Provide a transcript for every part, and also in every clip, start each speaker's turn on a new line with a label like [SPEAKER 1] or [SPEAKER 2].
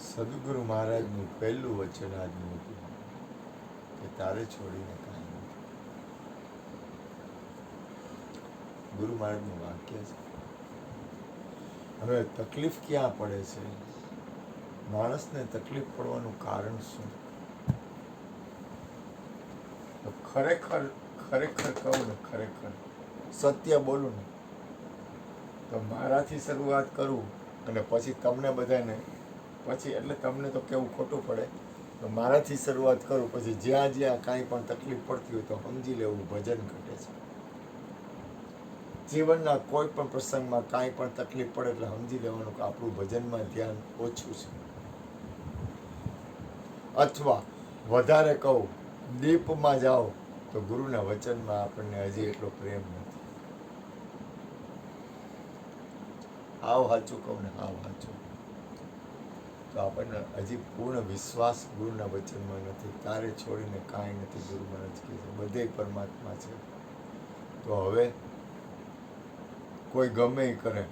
[SPEAKER 1] સદગુરુ મહારાજનું પહેલું વચન આજનું હતું કે તારે છોડીને કાંઈ નથી. ગુરુ મહારાજનું વાક્ય છે. હવે તકલીફ ક્યાં પડે છે? માણસને તકલીફ પડવાનું કારણ શું? ખરેખર કહું ને, ખરેખર સત્ય બોલું ને તો મારાથી શરૂઆત કરું અને પછી તમને બધાને પછી એટલે તમને તો કેવું ખોટું પડે તો મારાથી શરૂઆત કરું, પછી જ્યાં જ્યાં કાંઈ પણ તકલીફ પડતી હોય તો સમજી લેવું ભજન ઘટે છે. જીવનના કોઈ પણ પ્રસંગમાં કાંઈ પણ તકલીફ પડે એટલે સમજી લેવાનું કે આપણું ભજનમાં ધ્યાન ઓછું છે. અથવા વધારે કહું, દીપમાં જાઓ તો ગુરુના વચનમાં આપણને હજી એટલો પ્રેમ નથી. હાવ સાચું કહું ને, હાવ સાચું તો આપણને હજી પૂર્ણ વિશ્વાસ ગુરુના વચનમાં નથી. તારે છોડીને કાંઈ નથી, ગુરુ મહારાજ કહે છે, બધે પરમાત્મા છે. તો હવે કોઈ ગમે એ કરે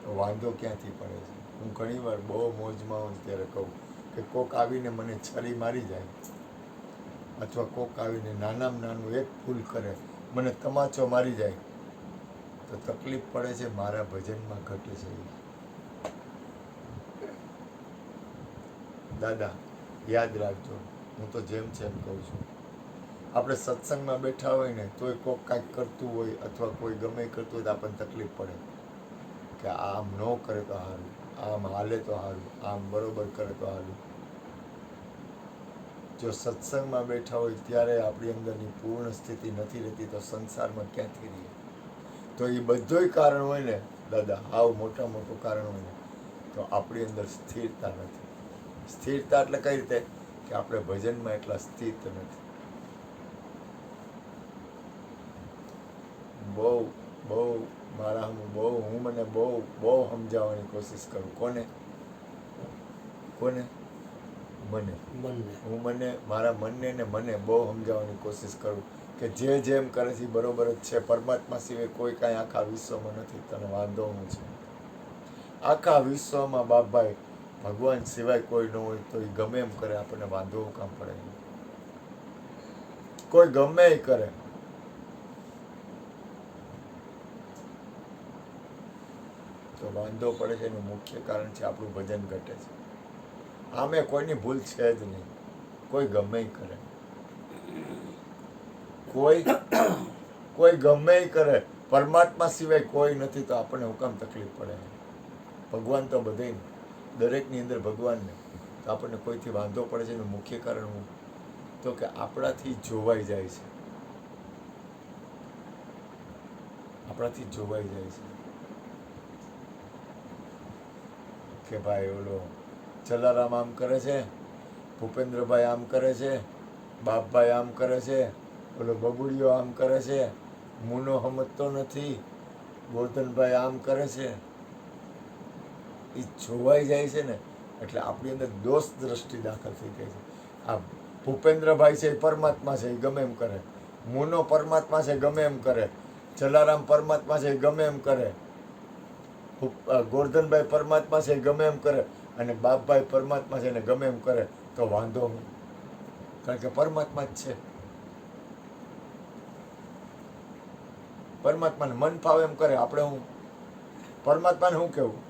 [SPEAKER 1] તો વાંધો ક્યાંથી પડે છે? હું ઘણીવાર બહુ મોજમાં હોઉં ત્યારે કહું કે કોક આવીને મને છરી મારી જાય અથવા કોક આવીને નાનામાં નાનું એક ભૂલ કરે, મને તમાચો મારી જાય તો તકલીફ પડે છે, મારા ભજનમાં ઘટે છે. દાદા યાદ રાખજો, હું તો જેમ છે એમ કહું છું. આપણે સત્સંગમાં બેઠા હોય ને તોય કોક કાંઈક કરતું હોય અથવા કોઈ ગમે કરતું હોય તો આપણને તકલીફ પડે કે આમ ન કરે તો સારું, આમ હાલે તો સારું, આમ બરોબર કરે તો સારું. જો સત્સંગમાં બેઠા હોય ત્યારે આપણી અંદરની પૂર્ણ સ્થિતિ નથી રહેતી તો સંસારમાં ક્યાંથી રહીએ? તો એ બધુંય કારણ હોય ને દાદા, આવ મોટા મોટું કારણ હોય ને તો આપણી અંદર સ્થિરતા નથી. સ્થિરતા એટલે કઈ રીતે કે આપણે ભજનમાં એટલા સ્થિત નથી. બહુ મારા હું મને બહુ સમજાવવાની કોશિશ કરું. કોને? મને મારા મનને ને મને બહુ સમજાવવાની કોશિશ કરું કે જે જેમ કરે છે બરોબર જ છે. પરમાત્મા સિવાય કોઈ કાંઈ આખા વિશ્વમાં નથી. તને વાંધો હું છે? આખા વિશ્વમાં બાપભાઈ ભગવાન સિવાય કોઈ ન હોય તો એ ગમે એમ કરે, આપણને વાંધો કામ પડે? કોઈ ગમે એ કરે તો વાંધો પડે છે. એનું મુખ્ય કારણ છે આપણું ભજન ઘટે છે. આમે કોઈની ભૂલ છે જ નહીં. કોઈ ગમે એ કરે, કોઈ ગમે એ કરે, પરમાત્મા સિવાય કોઈ નથી તો આપણને હું કામ તકલીફ પડે? ભગવાન તો બધે, દરેકની અંદર ભગવાન ને તો આપણને કોઈથી વાંધો પડે છે. એનું મુખ્ય કારણ હું તો કે આપણાથી જોવાઈ જાય છે. આપણાથી જોવાઈ જાય છે કે ભાઈ ઓલો જલારામ આમ કરે છે, ભૂપેન્દ્રભાઈ આમ કરે છે, બાપભાઈ આમ કરે છે, ઓલો બબુડિયો આમ કરે છે, મુનો સમજતો નથી, ગોરધનભાઈ આમ કરે છે. એ જોવાઈ જાય છે ને એટલે આપણી અંદર દોષ દ્રષ્ટિ દાખલ થઈ જાય છે. આ ભૂપેન્દ્રભાઈ છે એ પરમાત્મા છે, એ ગમે એમ કરે. મુનો પરમાત્મા છે, ગમે એમ કરે. જલારામ પરમાત્મા છે, ગમે એમ કરે. ગોરધનભાઈ પરમાત્મા છે, ગમે એમ કરે. અને બાપભાઈ પરમાત્મા છે ને ગમે એમ કરે તો વાંધો હું? કારણ કે પરમાત્મા જ છે. પરમાત્માને મન ફાવે એમ કરે, આપણે હું પરમાત્માને શું કેવું?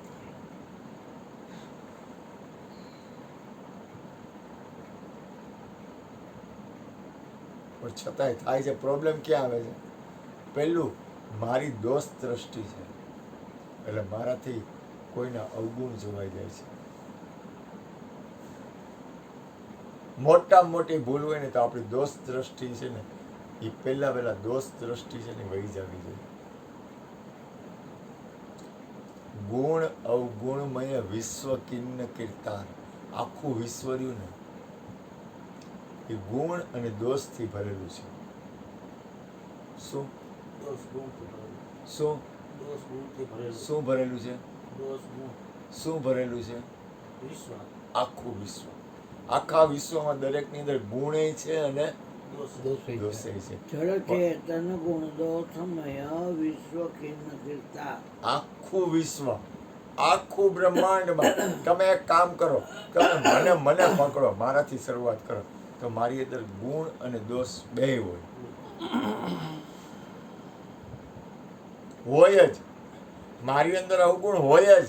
[SPEAKER 1] પણ છતાંય થાય છે. પ્રોબ્લેમ ક્યાં આવે છે? પહેલું મારી દોષ દ્રષ્ટિ છે એટલે મારાથી કોઈના અવગુણ જોવાઈ જાય છે. મોટામાં મોટી ભૂલ હોય ને તો આપણી દોષ દ્રષ્ટિ છે ને એ પહેલા દોષ દ્રષ્ટિ છે ને વહી જવી જોઈએ. ગુણ અવગુણમય વિશ્વ કિન્ન કીર્તાન, આખું વિશ્વ રહ્યું ને એ ગુણ અને દોષથી ભરેલું છે. શું ભરેલું છે? શું ભરેલું છે? આખું વિશ્વ. આખા વિશ્વમાં દરેકની અંદર ગુણે છે અને દોષે છે.
[SPEAKER 2] જળ ચેતન ગુણ દોષમય વિશ્વ
[SPEAKER 1] આખું વિશ્વ, આખું બ્રહ્માંડમાં તમે એક કામ કરો, તમે મને પકડો, મારાથી શરૂઆત કરો, તો મારી અંદર ગુણ અને દોષ બેય હોય જ. મારી અંદર અવગુણ હોય જ.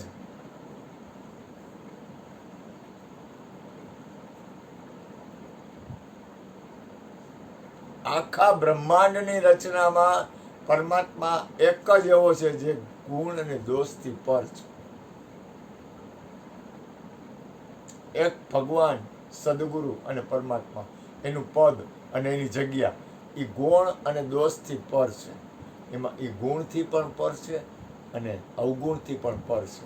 [SPEAKER 1] આખા બ્રહ્માંડની રચનામાં પરમાત્મા એક જ એવો છે જે ગુણ અને દોષથી પર છે. એક ભગવાન, સદગુરુ અને પરમાત્મા, એનું પદ અને એની જગ્યા એ ગુણ અને દોષથી પર છે. એમાં એ ગુણથી પણ પર છે અને અવગુણથી પણ પર છે.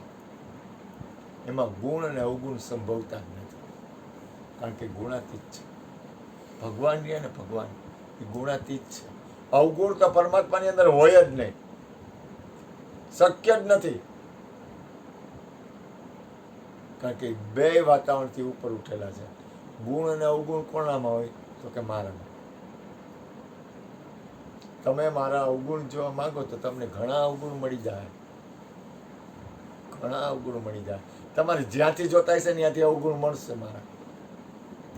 [SPEAKER 1] એમાં ગુણ અને અવગુણ સંભવતા જ નથી, કારણ કે ગુણાતીત છે. ભગવાન રહ્યા ને, ભગવાન એ ગુણાતીત છે. અવગુણ તો પરમાત્માની અંદર હોય જ નહીં, શક્ય જ નથી, કારણ કે બે વાતાવરણથી ઉપર ઉઠેલા છે. ગુણ અને અવગુણ કોણામાં હોય? તો કે મારામાં. તમે મારા અવગુણ જોવા માંગો તો તમને ઘણા અવગુણ મળી જાય, ઘણા અવગુણ મળી જાય. તમારે જ્યાંથી જોતા હશે ને ત્યાંથી અવગુણ મળશે મારા,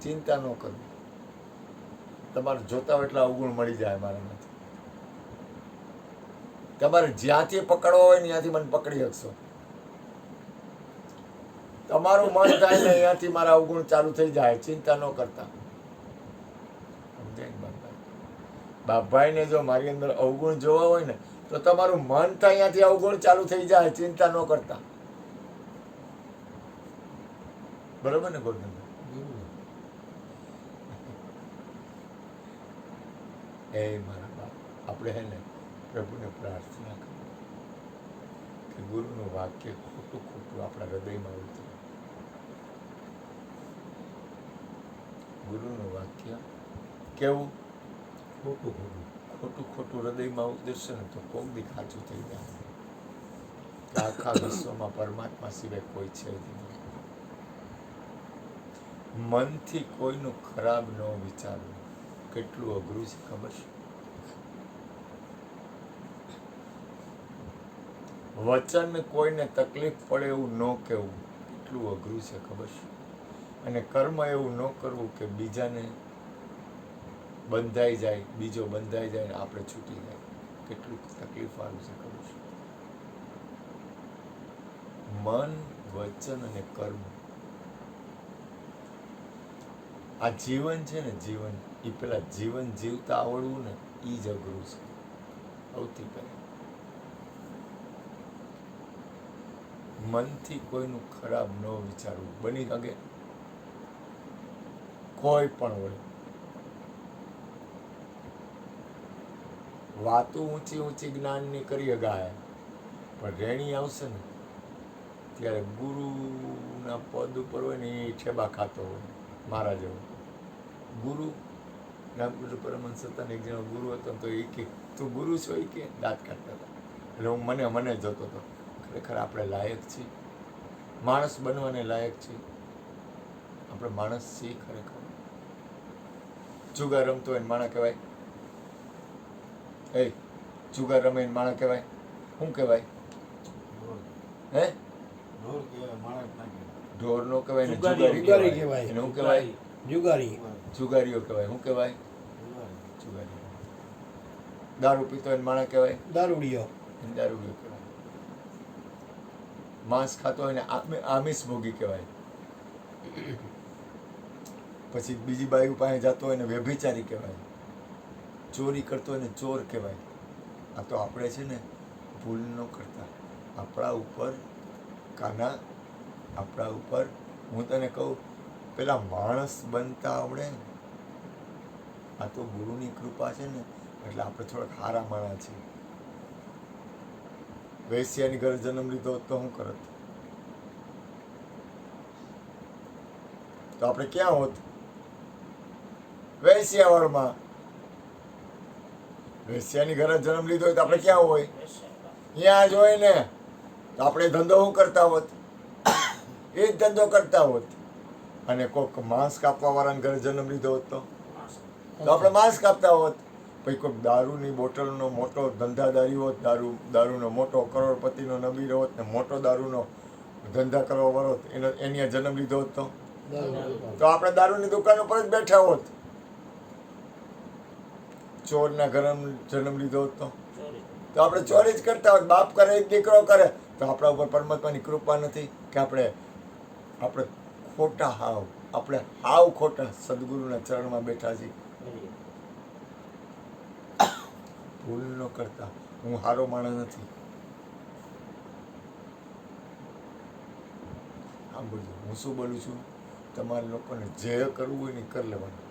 [SPEAKER 1] ચિંતા ન કરવી. તમારે જોતા હોય એટલા અવગુણ મળી જાય મારામાંથી. તમારે જ્યાંથી પકડવા હોય ને ત્યાંથી મને પકડી શકશો. તમારું મન થાય ને અહીંયાથી મારા અવગુણ ચાલુ થઈ જાય, ચિંતા ન કરતા. બાપભાઈ ને જો મારી અંદર અવગુણ જોવા હોય ને તો તમારું મન થાય અહીંયાથી અવગુણ ચાલુ થઈ જાય, ચિંતા ન કરતા. બરોબર ને ગોરધનભાઈ? એ મારા બાપ, આપણે હે ને પ્રભુને પ્રાર્થના કરીએ કે ગુરુનું વાક્ય ખોટું ખોટું આપણા હૃદયમાં ઉતરે. ગુરુનું વાક્ય કેવું? ખોટું ખોટું, ખોટું ખોટું હૃદયમાં ઉતરશે ને તો કોક દી ખાચું થઈ જાય. આખા વિશ્વમાં પરમાત્મા સિવાય કોઈ છે જ નહીં. મનથી કોઈનું ખરાબ ન વિચારવું કેટલું અઘરું છે ખબર છે? વચન કોઈને તકલીફ પડે એવું ન કહેવું કેટલું અઘરું છે ખબર છે? અને કર્મ એવું ન કરવું કે બીજાને બંધાઈ જાય, બીજો બંધાઈ જાય ને આપણે છૂટી જાય, કેટલું તકલીફ વાળું છે ખબર છે? મન, વચન અને કર્મ, આ જીવન છે ને, જીવન એ પેલા જીવન જીવતા આવડવું ને એ જ અઘરું છે સૌથી પહેલા. મનથી કોઈનું ખરાબ ન વિચારવું. બની શકે કોઈ પણ હોય, વાતો ઊંચી ઊંચી જ્ઞાનની કરી ગાય, પણ રેણી આવશે ને ત્યારે ગુરુના પદ ઉપર હોય ને એ ઠેબા ખાતો હોય મારા જેવો. ગુરુ રામકૃષ્ણ પરમહંસ હતા ને, એક જણો ગુરુ હતો તો એ કે તું ગુરુ છો? એ કે દાંત કાઢતા હતા. એટલે હું મને જોતો હતો. ખરેખર આપણે લાયક છીએ, માણસ બનવાને લાયક છીએ. આપણે માણસ છીએ ખરેખર. જુગાર રમતો હોય માણા કહેવાય? એ જુગાર રમે માણા કહેવાય? શું કહેવાય? હે? ઢોર નો કહેવાય ને જુગારી કહેવાય. એને શું કહેવાય? જુગારી. જુગારીઓ કહેવાય. શું કહેવાય? જુગારી. દારૂ પીતો હોય માણા કહેવાય? દારૂડિયો. દારૂડિયો કહેવાય. માંસ ખાતો હોય ને આમિષ ભોગી કહેવાય. પછી બીજી બાયુ પાસે જતો હોય ને વ્યભિચારી કહેવાય. ચોરી કરતો હોય ને ચોર કહેવાય. આ તો આપણે છે ને ભૂલ ન કરતા, આપણા ઉપર કાના, આપણા ઉપર હું તને કહું પેલા માણસ બનતા આવડે. આ તો ગુરુની કૃપા છે ને એટલે આપણે થોડાક હારા માણસ છીએ. વૈશ્યાની ઘરે જન્મ લીધો તો શું કરત? તો આપણે ક્યાં હોત? વૈશ્યાવાળમાં. વૈશ્યાની ઘરે જન્મ લીધો હોય તો આપણે ક્યાં હોય? ત્યાં જ હોય ને. તો આપણે ધંધો શું કરતા હોત? એ જ ધંધો કરતા હોત. અને કોઈક માંસ કાપવા વાળાને ઘરે જન્મ લીધો હોત તો આપણે માંસ કાપતા હોત. પછી કોઈ દારૂની બોટલનો મોટો ધંધાદારી હોત, દારૂનો મોટો કરોડપતિનો નબીર હોત ને મોટો દારૂનો ધંધા કરવા વાળો હોત, એની આ જન્મ લીધો હોત તો આપણે દારૂની દુકાન ઉપર જ બેઠા હોત. ચોરના ઘરે જન્મ લીધો હોત તો આપણે ચોરી જ કરતા હોત. બાપ કરે એક દીકરો કરે તો આપણા ઉપર પરમાત્માની કૃપા નથી કે આપણે ખોટા આપણે હાવ ખોટા સદગુરુના ચરણમાં બેઠા છીએ. ભૂલ ન કરતા. હું સારો માણસ નથી. સાંભળજો, હું શું બોલું છું, તમારે લોકોને જે કરવું હોય ને કરી લેવાનું.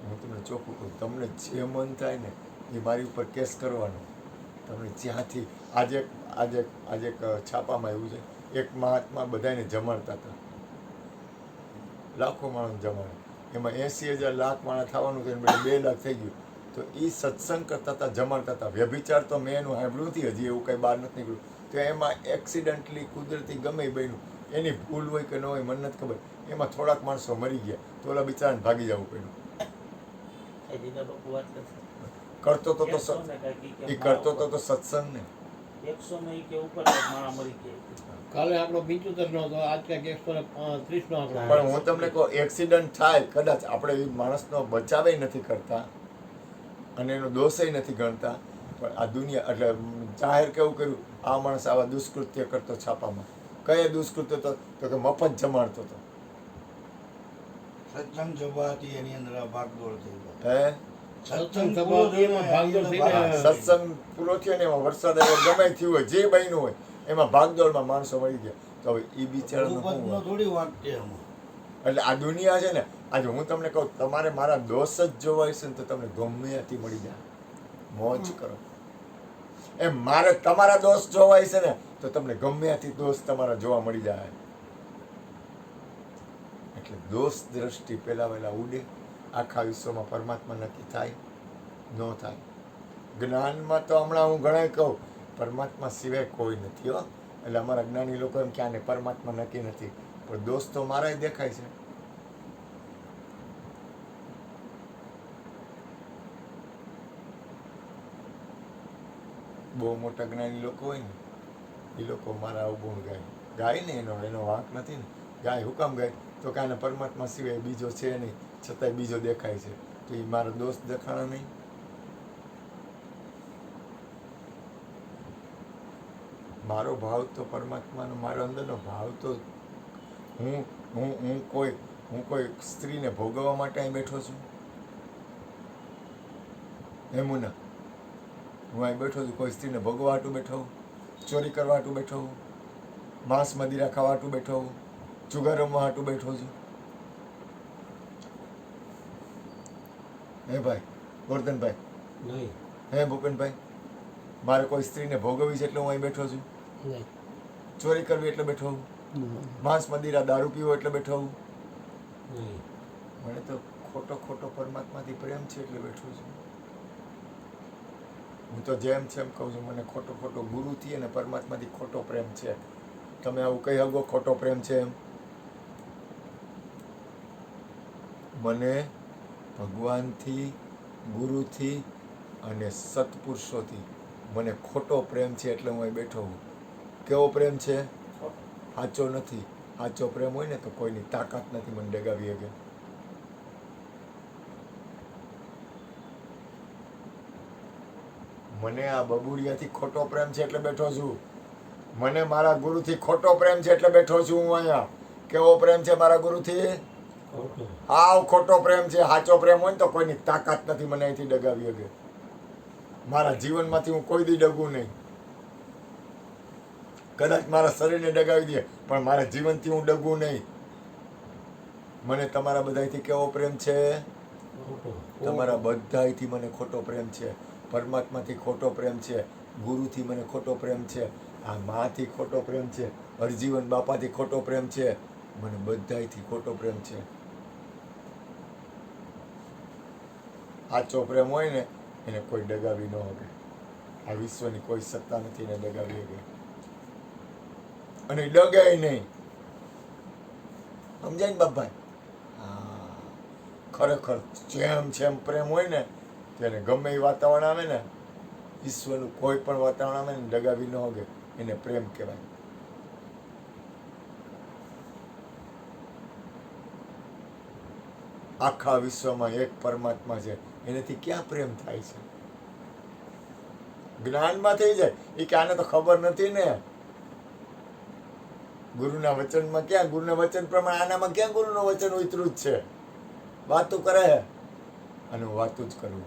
[SPEAKER 1] હું તમને ચોખ્ખું કહું, તમને જે મન થાય ને એ મારી ઉપર કેસ કરવાનો. તમને જ્યાંથી આજે એક છાપામાં એવું છે, એક મહાત્મા બધાને જમાડતા હતા, લાખો માણસ જમાડે, એમાં 80,000 લાખ માણસ થવાનું છે, 2 લાખ થઈ ગયું. તો એ સત્સંગ કરતા હતા, જમાડતા હતા. વ્યભિચાર તો મેં એનું સાંભળ્યું નથી, હજી એવું કંઈ બહાર નથી નીકળ્યું. તો એમાં એક્સિડન્ટલી કુદરતી ગમે બન્યું, એની ભૂલ હોય કે ન હોય મને નથી ખબર, એમાં થોડાક માણસો મરી ગયા તો ઓલા બિચારાને ભાગી જવું પડ્યું. કરતો તો એ કરતો તો સત્સંગ ને
[SPEAKER 2] 100 કે ઉપર માણસ મરી ગયા.
[SPEAKER 3] કાલે આપણો 75 નો હતો, આજ ક્યાંક 130 નો આંકડો.
[SPEAKER 1] પણ હું તમને કહું, એક્સિડન્ટ થાય કદાચ, આપણે એ માણસનો બચાવ નથી કરતા અને એનો દોષ નથી ગણતા, પણ આ દુનિયા એટલે જાહેર કેવું કર્યું, આ માણસ આવા દુષ્કૃત્ય કરતો છાપામાં. કયા દુષ્કૃત્ય તો કે મફત જમાડતો હતો.
[SPEAKER 4] સત્સંગ સભા હતી એની અંદર ભાગદોડ થઈ ગઈ.
[SPEAKER 1] હે
[SPEAKER 3] સત્સંગ સભા હતી, એમાં ભાગદોડ થઈ ગઈ.
[SPEAKER 1] સત્સંગ પૂરો થયો ને એમાં વરસાદ આવ્યો, ગમે થયું હોય, જે બન્યું હોય એમાં ભાગદોડમાં માણસો મળી ગયા. તો હવે એ બિચારાનો
[SPEAKER 4] થોડી વાત છે એમાં.
[SPEAKER 1] એટલે આ દુનિયા છે ને, આજે હું તમને કહું, તમારે મારા દોષ જ જોવા હશે ને તો તમને ગમે ત્યાંથી મળી જાય, મોજ કરો. એમ મારે તમારા દોષ જોવા હશે ને તો તમને ગમે ત્યાંથી દોષ તમારા જોવા મળી જાય. એટલે દોષ દ્રષ્ટિ પહેલા વહેલા ઉડે. આખા વિશ્વમાં પરમાત્મા નક્કી થાય ન થાય. જ્ઞાનમાં તો હમણાં હું ઘણા કહું, પરમાત્મા સિવાય કોઈ નથી હો. એટલે અમારા જ્ઞાની લોકો એમ ક્યાં ને પરમાત્મા નક્કી નથી, પણ દોષ તો મારા દેખાય છે. બહુ મોટા જ્ઞાની લોકો હોય ને એ લોકો મારા અવગુણ ગાય ને, એનો વાંક નથી ને. ગાય હું કામ ગાય તો કે આને પરમાત્મા સિવાય બીજો છે નહીં, છતાંય બીજો દેખાય છે, તો એ મારો દોષ દેખાણા નહીં. મારો ભાવ તો પરમાત્માનો, મારો અંદરનો ભાવ તો હું કોઈ સ્ત્રીને ભોગવવા માટે અહીં બેઠો છું એમ ના. હું અહીં બેઠો છું કોઈ સ્ત્રીને ભોગવવા હાટું બેઠો હું, ચોરી કરવા હાટું બેઠો હું, માંસ મદિરા ખાવા હાટું બેઠો હું, જુગાર રમવા હાટું બેઠો છું. હે ભાઈ ગોરધનભાઈ,
[SPEAKER 3] નહીં.
[SPEAKER 1] હે ભૂપેનભાઈ, મારે કોઈ સ્ત્રીને ભોગવવી છે એટલે હું અહીં બેઠો છું?
[SPEAKER 3] નહીં.
[SPEAKER 1] ચોરી કરવી એટલે બેઠો હું, માંસ મદિરા દારૂ પીવો એટલે બેઠો હું?
[SPEAKER 3] નહીં.
[SPEAKER 1] મને તો ખોટો પરમાત્માથી પ્રેમ છે એટલે બેઠો છું. હું તો જેમ છે એમ કહું છું, મને ખોટો ગુરુથી અને પરમાત્માથી ખોટો પ્રેમ છે. તમે આવું કહી શકો ખોટો પ્રેમ છે એમ? મને ભગવાનથી, ગુરુથી અને સત્પુરુષોથી મને ખોટો પ્રેમ છે એટલે હું અહીં બેઠો હું. કેવો પ્રેમ છે? સાચો નથી. સાચો પ્રેમ હોય ને તો કોઈની તાકાત નથી મને ડગાવી શકે. મને આ બબુડિયાથી ખોટો પ્રેમ છે એટલે બેઠો છું. મને મારા ગુરુથી ખોટો પ્રેમ છે એટલે બેઠો છું હું અહીંયા. કેવો પ્રેમ છે મારા ગુરુથી? હાવ ખોટો પ્રેમ છે. સાચો પ્રેમ હોય ને તો કોઈની તાકાત નથી મને અહીંથી ડગાવી શકે. મારા જીવનમાંથી હું કોઈ દી ડગું નહીં. કદાચ મારા શરીરને ડગાવી દે પણ મારા જીવનથી હું ડગું નહીં. મને તમારા બધાથી કેવો પ્રેમ છે? તમારા બધાથી મને ખોટો પ્રેમ છે. પરમાત્માથી ખોટો પ્રેમ છે. ગુરુથી મને ખોટો પ્રેમ છે. આ માથી ખોટો પ્રેમ છે. હરજીવન બાપાથી ખોટો પ્રેમ છે. મને બધાથી ખોટો પ્રેમ છે. સાચો પ્રેમ હોય ને એને કોઈ ડગાવી ન શકે. આ વિશ્વની કોઈ સત્તા નથી એને ડગાવી શકે. અને ડગાય નહીં. સમજાય ને બાપભાઈ? હા, ખરેખર જેમ પ્રેમ હોય ને ત્યારે ગમે એ વાતાવરણ આવે ને, ઈશ્વરનું કોઈ પણ વાતાવરણ આવે ને ડગાવી ન હોગે, એને પ્રેમ કહેવાય. આખા વિશ્વમાં એક પરમાત્મા છે, એનાથી ક્યાં પ્રેમ થાય છે? જ્ઞાનમાં થઈ જાય. એ કે આને તો ખબર નથી ને, ગુરુના વચનમાં ક્યાં, ગુરુના વચન પ્રમાણે આનામાં ક્યાં ગુરુનું વચન ઉતર્યું જ છે? વાતું કરે અને હું વાતું જ કરું,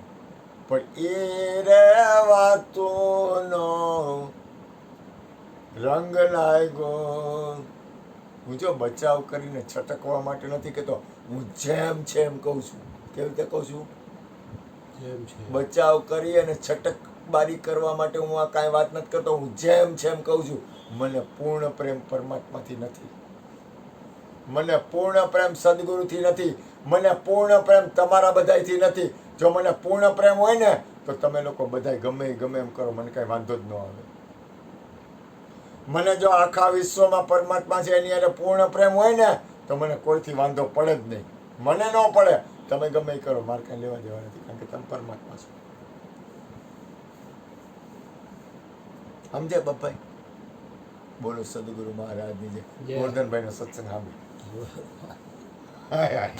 [SPEAKER 1] પણ એ રે વાતોનો રંગ લાગ્યો. હું જો બચાવ કરીને છટકવા માટે નથી કહેતો, હું જેમ છે એમ કહું છું. કેવી રીતે કહું છું?
[SPEAKER 3] જેમ છે
[SPEAKER 1] બચાવ કરી અને છટકબારી કરવા માટે હું આ કાંઈ વાત નથી કરતો, હું જેમ છે એમ કહું છું. મને પૂર્ણ પ્રેમ પરમાત્માથી નથી, મને પૂર્ણ પ્રેમ સદગુરુથી નથી, મને પૂર્ણ પ્રેમ તમારા બધાયથી નથી. જો મને પૂર્ણ પ્રેમ હોય ને તો તમે લોકો બધાય ગમે એમ કરો, મને કાંઈ વાંધો જ ન આવે. મને જો આખા વિશ્વમાં પરમાત્મા છે એની હારે પૂર્ણ પ્રેમ હોય ને તો મને કોઈથી વાંધો પડે જ નહીં. મને ન પડે, તમે ગમે એ કરો, મારે કાંઈ લેવા દેવા નથી, કારણ કે તમે પરમાત્મા છો. સમજે બાપાઈ? બોલો સદગુરુ મહારાજની જય. ગોરધનભાઈનો સત્સંગ સાંભળ્યો. હાય હાય.